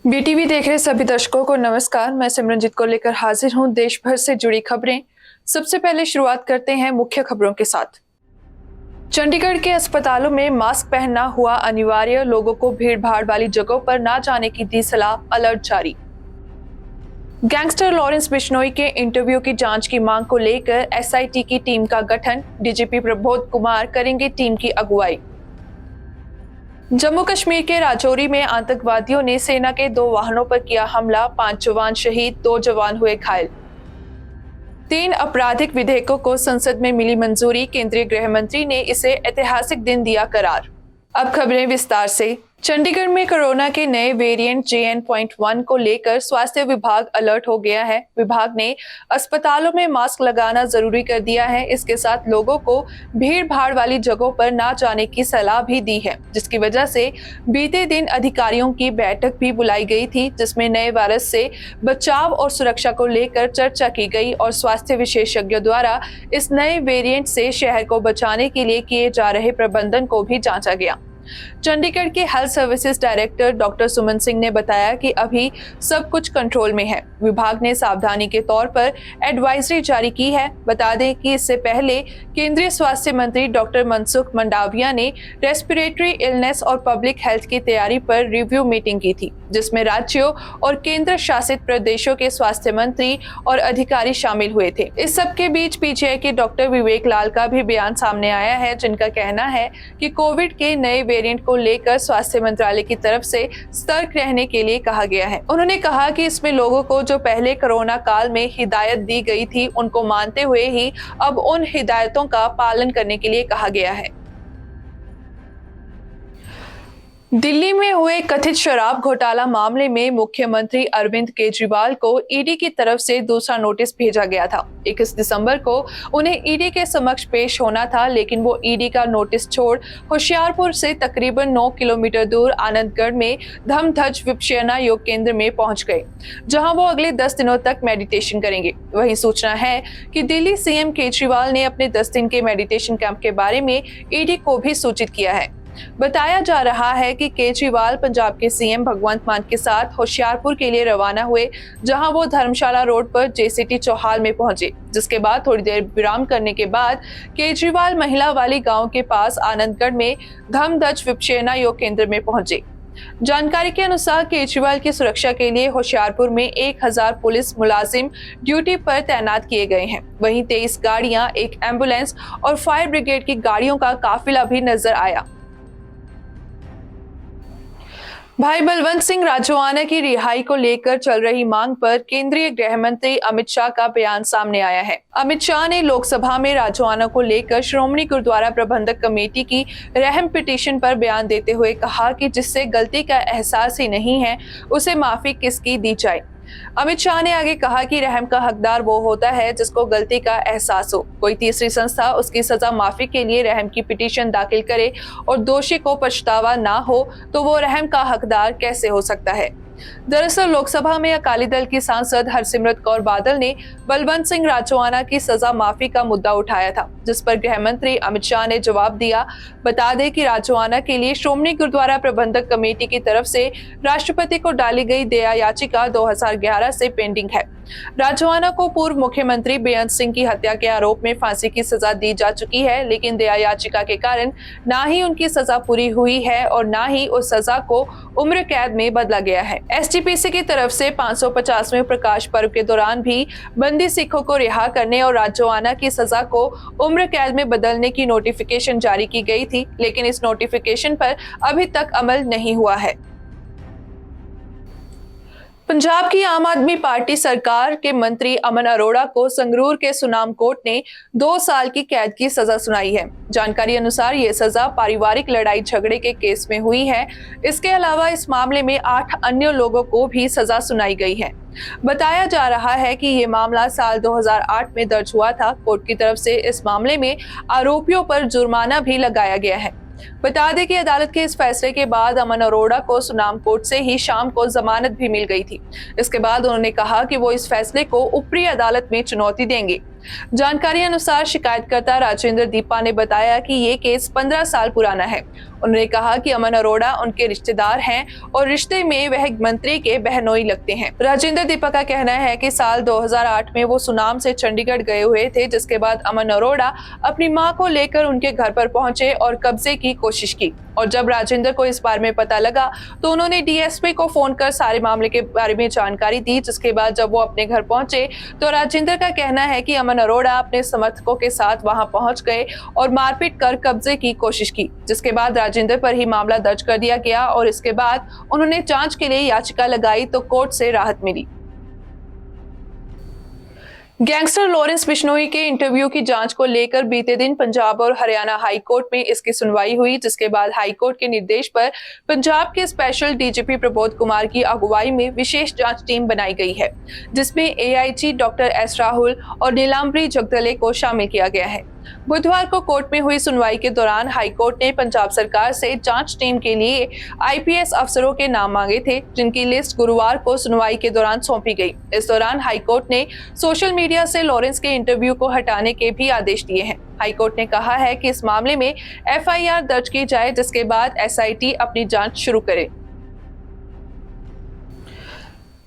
BTV देख रहे सभी दर्शकों को नमस्कार। मैं सिमरनजीत को लेकर हाजिर हूं देश भर से जुड़ी खबरें। सबसे पहले शुरुआत करते हैं मुख्य खबरों के साथ। चंडीगढ़ के अस्पतालों में मास्क पहनना हुआ अनिवार्य, लोगों को भीड़ भाड़ वाली जगहों पर न जाने की दी सलाह, अलर्ट जारी। गैंगस्टर लॉरेंस बिश्नोई के इंटरव्यू की जांच की मांग को लेकर एसआईटी की टीम का गठन, डीजीपी प्रबोध कुमार करेंगे टीम की अगुवाई। जम्मू कश्मीर के राजौरी में आतंकवादियों ने सेना के 2 वाहनों पर किया हमला, 5 जवान शहीद, 2 जवान हुए घायल। 3 आपराधिक विधेयकों को संसद में मिली मंजूरी, केंद्रीय गृह मंत्री ने इसे ऐतिहासिक दिन दिया करार। अब खबरें विस्तार से। चंडीगढ़ में कोरोना के नए वेरिएंट JN.1 को लेकर स्वास्थ्य विभाग अलर्ट हो गया है। विभाग ने अस्पतालों में मास्क लगाना जरूरी कर दिया है। इसके साथ लोगों को भीड़ भाड़ वाली जगहों पर ना जाने की सलाह भी दी है, जिसकी वजह से बीते दिन अधिकारियों की बैठक भी बुलाई गई थी, जिसमें नए वायरस से बचाव और सुरक्षा को लेकर चर्चा की गई और स्वास्थ्य विशेषज्ञों द्वारा इस नए वेरिएंट से शहर को बचाने के लिए किए जा रहे प्रबंधन को भी जांचा गया। चंडीगढ़ के हेल्थ सर्विसेज डायरेक्टर डॉक्टर सुमन सिंह ने बताया कि अभी सब कुछ कंट्रोल में है। विभाग ने सावधानी के तौर पर एडवाइजरी जारी की है। बता दें कि इससे पहले केंद्रीय स्वास्थ्य मंत्री डॉक्टर मनसुख मंडाविया ने रेस्पिरेटरी इलनेस और पब्लिक हेल्थ की तैयारी पर रिव्यू मीटिंग की थी, जिसमें राज्यों और केंद्र शासित प्रदेशों के स्वास्थ्य मंत्री और अधिकारी शामिल हुए थे। इस सब के बीच पीजीआई के डॉक्टर विवेक लाल का भी बयान सामने आया है, जिनका कहना है कि कोविड के नए वेरिएंट को लेकर स्वास्थ्य मंत्रालय की तरफ से सतर्क रहने के लिए कहा गया है। उन्होंने कहा कि इसमें लोगों को जो पहले कोरोना काल में हिदायत दी गई थी, उनको मानते हुए ही अब उन हिदायतों का पालन करने के लिए कहा गया है। दिल्ली में हुए कथित शराब घोटाला मामले में मुख्यमंत्री अरविंद केजरीवाल को ईडी की तरफ से दूसरा नोटिस भेजा गया था। 21 दिसंबर को उन्हें ईडी के समक्ष पेश होना था, लेकिन वो ईडी का नोटिस छोड़ होशियारपुर से तकरीबन 9 किलोमीटर दूर आनंदगढ़ में धमध्वज विपश्यना योग केंद्र में पहुंच गए, जहां वो अगले 10 दिनों तक मेडिटेशन करेंगे। वहीं सूचना है कि दिल्ली सीएम केजरीवाल ने अपने 10 दिन के मेडिटेशन कैंप के बारे में ईडी को भी सूचित किया है। बताया जा रहा है कि केजरीवाल पंजाब के सीएम भगवंत मान के साथ होशियारपुर के लिए रवाना हुए, जहां वो धर्मशाला रोड पर JCT चौहाल में पहुंचे, जिसके बाद थोड़ी देर विराम करने के बाद केजरीवाल महिला वाली गांव के पास आनंदगढ़ में धमध्वज विपश्यना योग केंद्र में पहुंचे। जानकारी के अनुसार केजरीवाल की सुरक्षा के लिए होशियारपुर में 1000 पुलिस मुलाजिम ड्यूटी पर तैनात किए गए हैं। वहीं 23 गाड़ियां, एक एम्बुलेंस और फायर ब्रिगेड की गाड़ियों का काफिला भी नजर आया। भाई बलवंत सिंह राजोआना की रिहाई को लेकर चल रही मांग पर केंद्रीय गृह मंत्री अमित शाह का बयान सामने आया है। अमित शाह ने लोकसभा में राजोआना को लेकर श्रोमणी गुरुद्वारा प्रबंधक कमेटी की रहम पिटीशन पर बयान देते हुए कहा कि जिससे गलती का एहसास ही नहीं है, उसे माफी किसकी दी जाए। अमित शाह ने आगे कहा कि रहम का हकदार वो होता है जिसको गलती का एहसास हो। कोई तीसरी संस्था उसकी सजा माफी के लिए रहम की पिटीशन दाखिल करे और दोषी को पछतावा ना हो, तो वो रहम का हकदार कैसे हो सकता है। दरअसल लोकसभा में अकाली दल की सांसद हरसिमरत कौर बादल ने बलवंत सिंह राजोआना की सजा माफी का मुद्दा उठाया था, जिस पर गृह मंत्री अमित शाह ने जवाब दिया। बता दें कि राजोआना के लिए श्रोमणी गुरुद्वारा प्रबंधक कमेटी की तरफ से राष्ट्रपति को डाली गई दया याचिका 2011 से पेंडिंग है। राजोआना को पूर्व मुख्यमंत्री बेअंत सिंह की हत्या के आरोप में फांसी की सजा दी जा चुकी है, लेकिन दया याचिका के कारण ना ही उनकी सजा पूरी हुई है और ना ही उस सजा को उम्र कैद में बदला गया है। SGPC की तरफ से 550वें प्रकाश पर्व के दौरान भी बंदी सिखों को रिहा करने और राजोआना की सजा को उम्र कैद में बदलने की नोटिफिकेशन जारी की गई थी, लेकिन इस नोटिफिकेशन पर अभी तक अमल नहीं हुआ है। पंजाब की आम आदमी पार्टी सरकार के मंत्री अमन अरोड़ा को संगरूर के सुनाम कोर्ट ने 2 साल की कैद की सजा सुनाई है। जानकारी अनुसार ये सजा पारिवारिक लड़ाई झगड़े के केस में हुई है। इसके अलावा इस मामले में 8 अन्य लोगों को भी सजा सुनाई गई है। बताया जा रहा है कि ये मामला साल 2008 में दर्ज हुआ था। कोर्ट की तरफ से इस मामले में आरोपियों पर जुर्माना भी लगाया गया है। बता दें कि अदालत के इस फैसले के बाद अमन अरोड़ा को सुनाम कोर्ट से ही शाम को जमानत भी मिल गई थी। इसके बाद उन्होंने कहा कि वो इस फैसले को ऊपरी अदालत में चुनौती देंगे। जानकारी अनुसार शिकायतकर्ता राजेंद्र दीपा ने बताया कि ये केस 15 साल पुराना है। उन्होंने कहा कि अमन अरोड़ा उनके रिश्तेदार हैं और रिश्ते में वह मंत्री के बहनोई लगते हैं। राजेंद्र दीपक का कहना है कि साल 2008 में वो सुनाम से चंडीगढ़ गए हुए थे, जिसके बाद अमन अरोड़ा अपनी मां को लेकर उनके घर पर पहुंचे और कब्जे की कोशिश की। और जब राजेंद्र को इस बारे में पता लगा तो उन्होंने डीएसपी को फोन कर सारे मामले के बारे में जानकारी दी, जिसके बाद जब वो अपने घर पहुंचे तो राजेंद्र का कहना है कि अमन अरोड़ा अपने समर्थकों के साथ वहां पहुंच गए और मारपीट कर कब्जे की कोशिश की, जिसके बाद राजेंद्र पर ही मामला दर्ज कर दिया गया और इसके बाद उन्होंने जांच के लिए याचिका लगाई तो कोर्ट से राहत मिली। गैंगस्टर लॉरेंस बिश्नोई के इंटरव्यू की जांच को लेकर बीते दिन पंजाब और हरियाणा हाई कोर्ट में इसकी सुनवाई हुई, जिसके बाद हाई कोर्ट के निर्देश पर पंजाब के स्पेशल डीजीपी प्रबोध कुमार की अगुवाई में विशेष जांच टीम बनाई गई है, जिसमें एआईजी डॉक्टर एस राहुल और नीलांबरी जगदले को शामिल किया गया है। बुधवार को कोर्ट में हुई सुनवाई के दौरान हाई कोर्ट ने पंजाब सरकार से जांच टीम के लिए आईपीएस अफसरों के नाम मांगे थे, जिनकी लिस्ट गुरुवार को सुनवाई के दौरान सौंपी गई। इस दौरान हाई कोर्ट ने सोशल मीडिया से लॉरेंस के इंटरव्यू को हटाने के भी आदेश दिए हैं। हाई कोर्ट ने कहा है कि इस मामले में एफआईआर दर्ज की जाए, जिसके बाद एसआईटी अपनी जांच शुरू करे।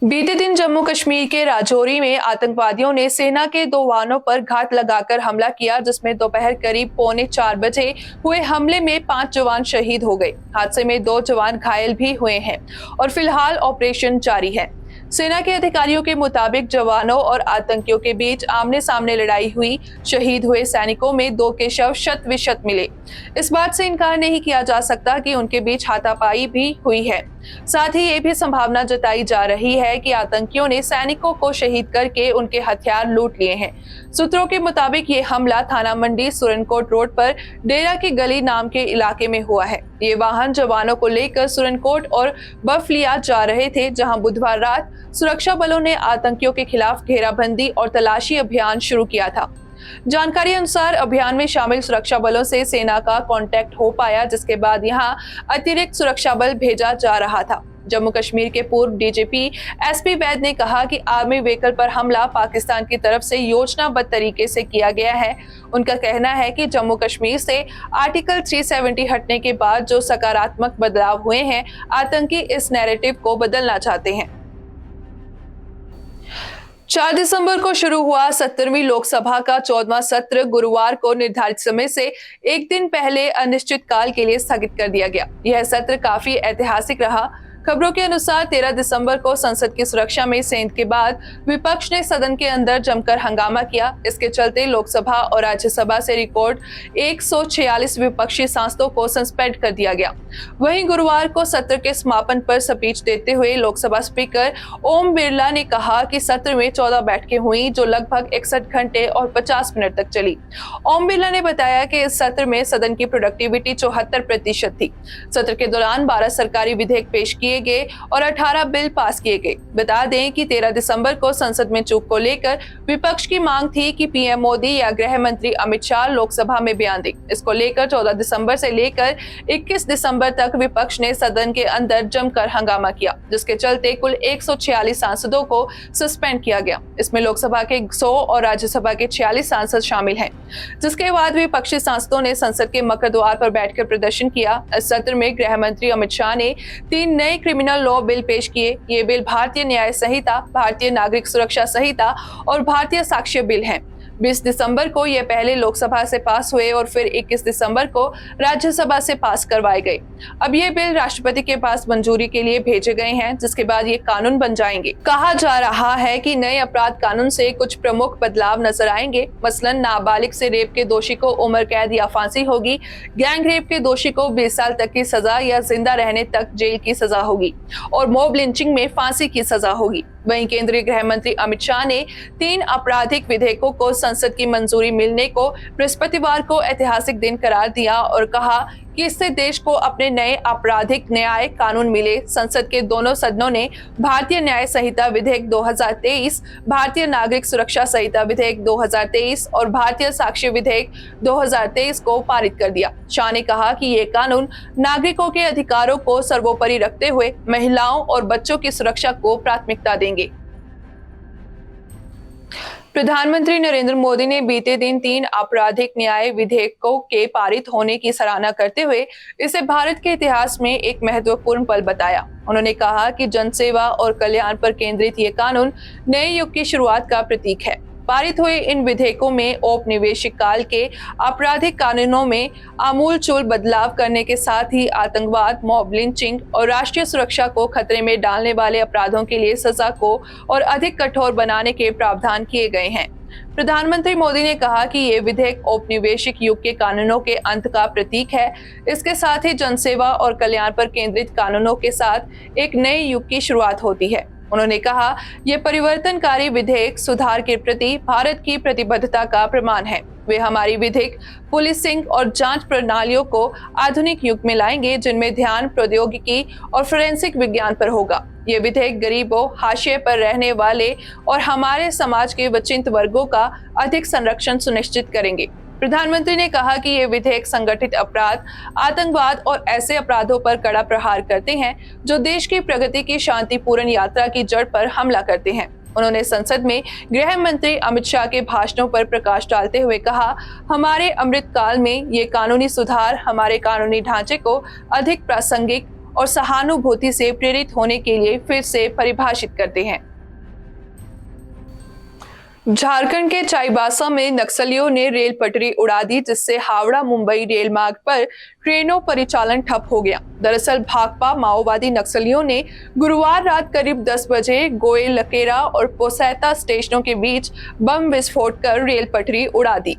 बीते दिन जम्मू कश्मीर के राजौरी में आतंकवादियों ने सेना के 2 वाहनों पर घात लगाकर हमला किया, जिसमें दोपहर करीब 3:45 बजे हुए हमले में 5 जवान शहीद हो गए। हादसे में 2 जवान घायल भी हुए हैं और फिलहाल ऑपरेशन जारी है। सेना के अधिकारियों के मुताबिक जवानों और आतंकियों के बीच आमने सामने लड़ाई हुई। शहीद हुए सैनिकों में 2 के शव शत विशत मिले। इस बात से इनकार नहीं किया जा सकता कि उनके बीच हाथापाई भी हुई है। साथ ही ये भी संभावना जताई जा रही है कि आतंकियों ने सैनिकों को शहीद करके उनके हथियार लूट लिए हैं। सूत्रों के मुताबिक ये हमला थाना मंडी सुरनकोट रोड पर डेरा की गली नाम के इलाके में हुआ है। ये वाहन जवानों को लेकर सुरनकोट और बफलिया जा रहे थे, जहां बुधवार रात सुरक्षा बलों ने आतंकियों के खिलाफ घेराबंदी और तलाशी अभियान शुरू किया था। जानकारी अनुसार अभियान में शामिल सुरक्षा बलों से सेना का कांटेक्ट हो पाया, जिसके बाद यहां अतिरिक्त सुरक्षा बल भेजा जा रहा था। जम्मू कश्मीर के पूर्व डीजीपी एसपी वैद ने कहा कि आर्मी व्हीकल पर हमला पाकिस्तान की तरफ से योजनाबद्ध तरीके से किया गया है। उनका कहना है कि जम्मू कश्मीर से आर्टिकल 370 हटने के बाद जो सकारात्मक बदलाव हुए हैं, आतंकी इस नैरेटिव को बदलना चाहते हैं। 4 दिसंबर को शुरू हुआ 17वीं लोकसभा का 14वां सत्र गुरुवार को निर्धारित समय से एक दिन पहले अनिश्चितकाल के लिए स्थगित कर दिया गया। यह सत्र काफी ऐतिहासिक रहा। खबरों के अनुसार 13 दिसंबर को संसद की सुरक्षा में सेंध के बाद विपक्ष ने सदन के अंदर जमकर हंगामा किया। इसके चलते लोकसभा और राज्यसभा से रिकॉर्ड 146 विपक्षी सांसदों को सस्पेंड कर दिया गया। वहीं गुरुवार को सत्र के समापन पर स्पीच देते हुए लोकसभा स्पीकर ओम बिरला ने कहा कि सत्र में 14 बैठकें हुई, जो लगभग 61 घंटे और 50 मिनट तक चली। ओम बिरला ने बताया कि इस सत्र में सदन की प्रोडक्टिविटी 74% थी। सत्र के दौरान 12 सरकारी विधेयक पेश किए गए और 18 बिल पास किए गए। बता दें कि 13 दिसंबर को संसद में चूक को लेकर विपक्ष की मांग थी कि पीएम मोदी या गृह मंत्री अमित शाह लोकसभा में बयान दें। इसको लेकर 14 दिसंबर से लेकर 21 दिसंबर तक विपक्ष ने सदन के अंदर जमकर हंगामा किया, जिसके चलते कुल 146 सांसदों को सस्पेंड किया गया। इसमें लोकसभा के 100 और राज्यसभा के 46 सांसद शामिल हैं। जिसके बाद विपक्षी सांसदों ने संसद के मकर द्वार पर बैठकर प्रदर्शन किया। इस सत्र में गृह मंत्री अमित शाह ने 3 नए क्रिमिनल लॉ बिल पेश किए। ये बिल भारतीय न्याय संहिता, भारतीय नागरिक सुरक्षा संहिता और भारतीय साक्ष्य बिल हैं। 20 दिसंबर को ये पहले लोकसभा से पास हुए और फिर 21 दिसंबर को राज्यसभा से पास करवाए गए। अब ये बिल राष्ट्रपति के पास मंजूरी के लिए भेजे गए हैं, जिसके बाद ये कानून बन जाएंगे। कहा जा रहा है कि नए अपराध कानून से कुछ प्रमुख बदलाव नजर आएंगे। मसलन नाबालिग से रेप के दोषी को उम्र कैद या फांसी होगी। गैंग रेप के दोषी को 20 साल तक की सजा या जिंदा रहने तक जेल की सजा होगी और मॉब लिंचिंग में फांसी की सजा होगी। वहीं केंद्रीय गृह मंत्री अमित शाह ने 3 आपराधिक विधेयकों को संसद की मंजूरी मिलने को बृहस्पतिवार को ऐतिहासिक दिन करार दिया और कहा कि इससे देश को अपने नए आपराधिक न्याय कानून मिले। संसद के दोनों सदनों ने भारतीय न्याय संहिता विधेयक 2023, भारतीय नागरिक सुरक्षा संहिता विधेयक 2023 और भारतीय साक्ष्य विधेयक 2023 को पारित कर दिया। शाह ने कहा कि ये कानून नागरिकों के अधिकारों को सर्वोपरि रखते हुए महिलाओं और बच्चों की सुरक्षा को प्राथमिकता देंगे। प्रधानमंत्री नरेंद्र मोदी ने बीते दिन 3 आपराधिक न्याय विधेयकों के पारित होने की सराहना करते हुए इसे भारत के इतिहास में एक महत्वपूर्ण पल बताया। उन्होंने कहा कि जनसेवा और कल्याण पर केंद्रित ये कानून नए युग की शुरुआत का प्रतीक है। पारित हुए इन विधेयकों में औपनिवेशिक काल के आपराधिक कानूनों में आमूलचूल बदलाव करने के साथ ही आतंकवाद, मॉब लिंचिंग और राष्ट्रीय सुरक्षा को खतरे में डालने वाले अपराधों के लिए सजा को और अधिक कठोर बनाने के प्रावधान किए गए हैं। प्रधानमंत्री मोदी ने कहा कि ये विधेयक औपनिवेशिक युग के कानूनों के अंत का प्रतीक है। इसके साथ ही जनसेवा और कल्याण पर केंद्रित कानूनों के साथ एक नए युग की शुरुआत होती है। उन्होंने कहा, ये परिवर्तनकारी विधेयक सुधार के प्रति भारत की प्रतिबद्धता का प्रमाण है। वे हमारी विधिक, पुलिसिंग और जांच प्रणालियों को आधुनिक युग में लाएंगे, जिनमें ध्यान प्रौद्योगिकी और फोरेंसिक विज्ञान पर होगा। ये विधेयक गरीबों, हाशिए पर रहने वाले और हमारे समाज के वंचित वर्गों का अधिक संरक्षण सुनिश्चित करेंगे। प्रधानमंत्री ने कहा कि ये विधेयक संगठित अपराध, आतंकवाद और ऐसे अपराधों पर कड़ा प्रहार करते हैं जो देश की प्रगति की शांतिपूर्ण यात्रा की जड़ पर हमला करते हैं। उन्होंने संसद में गृह मंत्री अमित शाह के भाषणों पर प्रकाश डालते हुए कहा, हमारे अमृत काल में ये कानूनी सुधार हमारे कानूनी ढांचे को अधिक प्रासंगिक और सहानुभूति से प्रेरित होने के लिए फिर से परिभाषित करते हैं। झारखंड के चाईबासा में नक्सलियों ने रेल पटरी उड़ा दी, जिससे हावड़ा मुंबई रेल मार्ग पर ट्रेनों परिचालन ठप हो गया। दरअसल भाकपा माओवादी नक्सलियों ने गुरुवार रात करीब 10 बजे गोयल लकेरा और पोसैता स्टेशनों के बीच बम विस्फोट कर रेल पटरी उड़ा दी।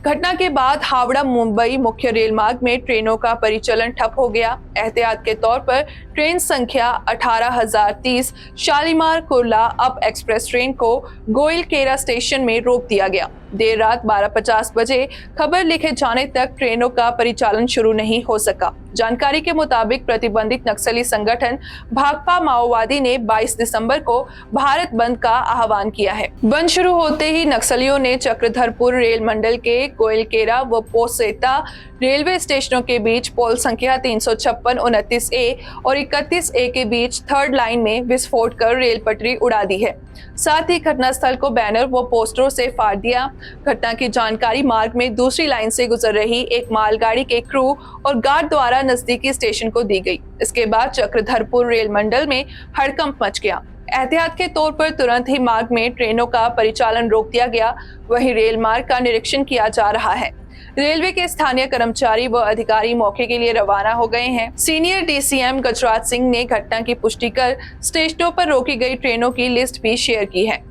घटना के बाद हावड़ा मुंबई मुख्य रेल मार्ग में ट्रेनों का परिचालन ठप हो गया। एहतियात के तौर पर ट्रेन संख्या 18030 Shalimar Kurla up express train को गोयल केरा स्टेशन में रोक दिया गया। देर रात 12:50 बजे खबर लिखे जाने तक ट्रेनों का परिचालन शुरू नहीं हो सका। जानकारी के मुताबिक प्रतिबंधित नक्सली संगठन भाकपा माओवादी ने 22 दिसंबर को भारत बंद का आह्वान किया है। बंद शुरू होते ही नक्सलियों ने चक्रधरपुर रेल मंडल के गोयलकेरा व पोसेता रेलवे स्टेशनों के बीच पोल संख्या 356, 29A और 31A के बीच थर्ड लाइन में विस्फोट कर रेल पटरी उड़ा दी है। साथ ही घटनास्थल को बैनर व पोस्टरों से फाड़ दिया। घटना की जानकारी मार्ग में दूसरी लाइन से गुजर रही एक मालगाड़ी के क्रू और गार्ड द्वारा नजदीकी स्टेशन को दी गई। इसके बाद चक्रधरपुर रेल मंडल में हड़कंप मच गया। एहतियात के तौर पर तुरंत ही मार्ग में ट्रेनों का परिचालन रोक दिया गया। वहीं रेल मार्ग का निरीक्षण किया जा रहा है। रेलवे के स्थानीय कर्मचारी व अधिकारी मौके के लिए रवाना हो गए हैं। सीनियर डीसीएम गजराज सिंह ने घटना की पुष्टि कर स्टेशनों पर रोकी गई ट्रेनों की लिस्ट भी शेयर की है।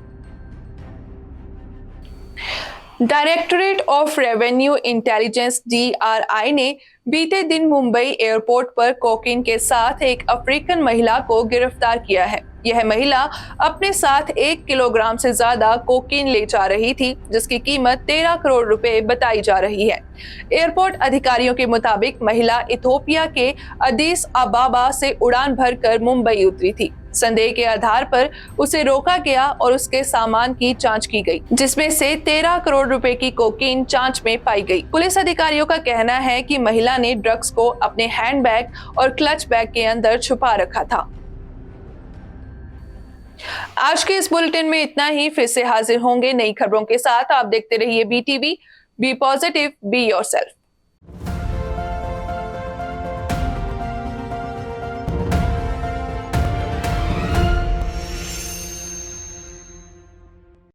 Directorate of revenue intelligence DRI ने बीते दिन मुंबई एयरपोर्ट पर कोकीन के साथ एक अफ्रीकन महिला को गिरफ्तार किया है। यह महिला अपने साथ 1 किलोग्राम से ज्यादा कोकीन ले जा रही थी, जिसकी कीमत 13 करोड़ रुपए बताई जा रही है। एयरपोर्ट अधिकारियों के मुताबिक महिला इथोपिया के अदीस अबाबा से उड़ान भरकर मुंबई उतरी थी। संदेह के आधार पर उसे रोका गया और उसके सामान की जांच की गई, जिसमें से 13 करोड़ रुपए की कोकीन जांच में पाई गई। पुलिस अधिकारियों का कहना है कि महिला ने ड्रग्स को अपने हैंडबैग और क्लच बैग के अंदर छुपा रखा था। आज के इस बुलेटिन में इतना ही। फिर से हाजिर होंगे नई खबरों के साथ। आप देखते रहिए BTV। Be positive, be yourself.